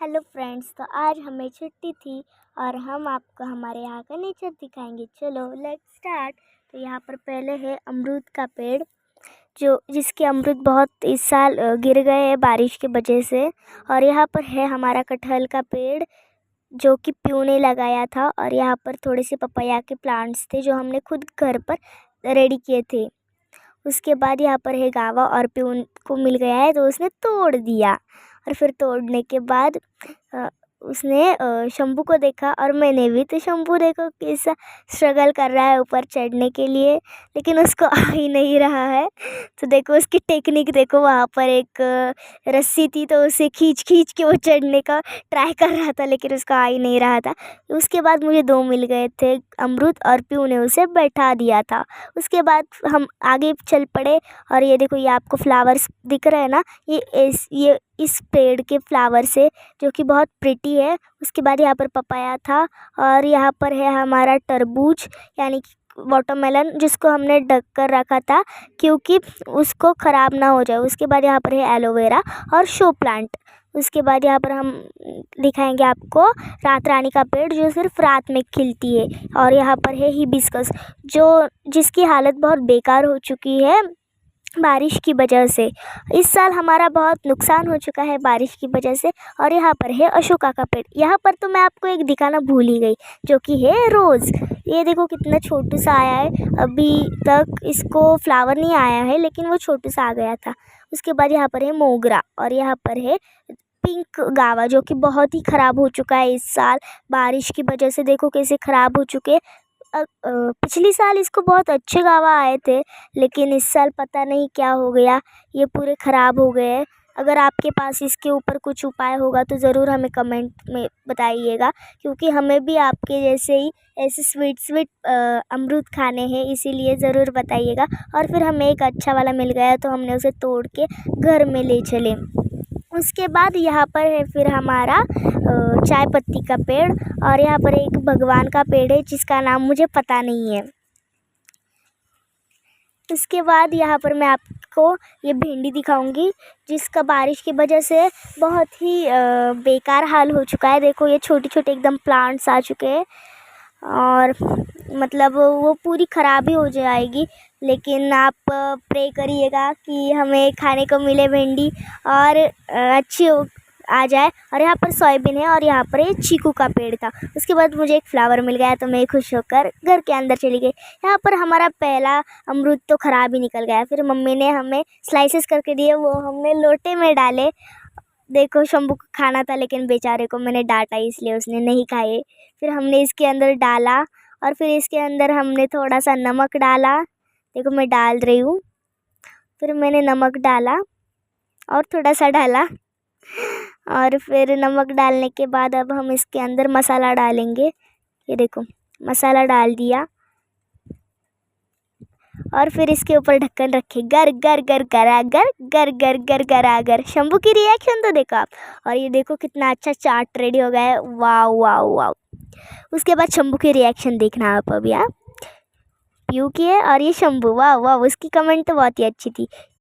Hello friends, तो आज हमें छुट्टी थी और हम आपको हमारे यहाँ का नेचर दिखाएंगे। चलो लेट्स स्टार्ट। तो यहाँ पर पहले है अमरूद का पेड़, जो जिसके अमरूद बहुत इस साल गिर गए हैं बारिश की वजह से। और यहाँ पर है हमारा कटहल का पेड़, जो कि प्यू ने लगाया था। और यहाँ पर थोड़े से पपाया के प्लांट्स थे जो हमने खुद घर पर रेडी किए थे। उसके बाद यहाँ पर है गावा, और प्यू को मिल गया है तो उसने तोड़ दिया। और फिर तोड़ने के बाद उसने शंभू को देखा, और मैंने भी। तो शंभू देखो कैसा स्ट्रगल कर रहा है ऊपर चढ़ने के लिए, लेकिन उसको आ ही नहीं रहा है। तो देखो उसकी टेक्निक देखो, वहाँ पर एक रस्सी थी तो उसे खींच खींच के वो चढ़ने का ट्राई कर रहा था, लेकिन उसका आ ही नहीं रहा था। उसके बाद मुझे 2 मिल गए थे अमरूद, और प्यू ने उसे बैठा दिया था। उसके बाद हम आगे चल पड़े, और ये देखो, ये आपको फ्लावर्स दिख रहे हैं ना, ये इस पेड़ के फ्लावर से, जो कि बहुत प्रिटी है। उसके बाद यहाँ पर पपाया था, और यहाँ पर है हमारा तरबूज यानी कि वाटरमेलन, जिसको हमने ढक कर रखा था क्योंकि उसको ख़राब ना हो जाए। उसके बाद यहाँ पर है एलोवेरा और शो प्लांट। उसके बाद यहाँ पर हम दिखाएंगे आपको रात रानी का पेड़, जो सिर्फ रात में खिलती है। और यहाँ पर है हिबिस्कस, जिसकी हालत बहुत बेकार हो चुकी है बारिश की वजह से। इस साल हमारा बहुत नुकसान हो चुका है बारिश की वजह से। और यहाँ पर है अशोका का पेड़। यहाँ पर तो मैं आपको एक दिखाना भूल ही गई, जो कि है रोज़। ये देखो कितना छोटू सा आया है, अभी तक इसको फ्लावर नहीं आया है, लेकिन वो छोटू सा आ गया था। उसके बाद यहाँ पर है मोगरा, और यहाँ पर है पिंक गावा, जो कि बहुत ही ख़राब हो चुका है इस साल बारिश की वजह से। देखो कैसे ख़राब हो चुके। पिछली साल इसको बहुत अच्छे गावा आए थे, लेकिन इस साल पता नहीं क्या हो गया, ये पूरे ख़राब हो गए हैं। अगर आपके पास इसके ऊपर कुछ उपाय होगा तो ज़रूर हमें कमेंट में बताइएगा, क्योंकि हमें भी आपके जैसे ही ऐसे स्वीट स्वीट अमरूद खाने हैं, इसीलिए ज़रूर बताइएगा। और फिर हमें एक अच्छा वाला मिल गया तो हमने उसे तोड़ के घर में ले चले। उसके बाद यहाँ पर है फिर हमारा चाय पत्ती का पेड़, और यहाँ पर एक भगवान का पेड़ है जिसका नाम मुझे पता नहीं है। उसके बाद यहाँ पर मैं आपको ये भिंडी दिखाऊंगी, जिसका बारिश की वजह से बहुत ही बेकार हाल हो चुका है। देखो ये छोटे छोटे एकदम प्लांट्स आ चुके हैं, और मतलब वो पूरी ख़राबी हो जाएगी। लेकिन आप प्रे करिएगा कि हमें खाने को मिले भिंडी, और अच्छी आ जाए। और यहाँ पर सोयाबीन है, और यहाँ पर एक चीकू का पेड़ था। उसके बाद मुझे एक फ्लावर मिल गया तो मैं खुश होकर घर के अंदर चली गई। यहाँ पर हमारा पहला अमरूद तो ख़राब ही निकल गया। फिर मम्मी ने हमें स्लाइसेस करके दिए, वो हमने लोटे में डाले। देखो शंभू को खाना था, लेकिन बेचारे को मैंने डांटा, इसलिए उसने नहीं खाए। फिर हमने इसके अंदर डाला, और फिर इसके अंदर हमने थोड़ा सा नमक डाला। देखो मैं डाल रही हूँ। फिर मैंने नमक डाला और थोड़ा सा डाला, और फिर नमक डालने के बाद अब हम इसके अंदर मसाला डालेंगे। ये देखो मसाला डाल दिया, और फिर इसके ऊपर ढक्कन रखे। गर गर गर गरागर, गर गर गर गरागर। शंभू की रिएक्शन तो देखो आप। और ये देखो कितना अच्छा चाट रेडी हो गया है। वाह वाह वाह। उसके बाद शंभू की रिएक्शन देखना आप अभी। आप प्यू की है, और ये शंभू, वाह वाह, उसकी कमेंट तो बहुत ही अच्छी थी।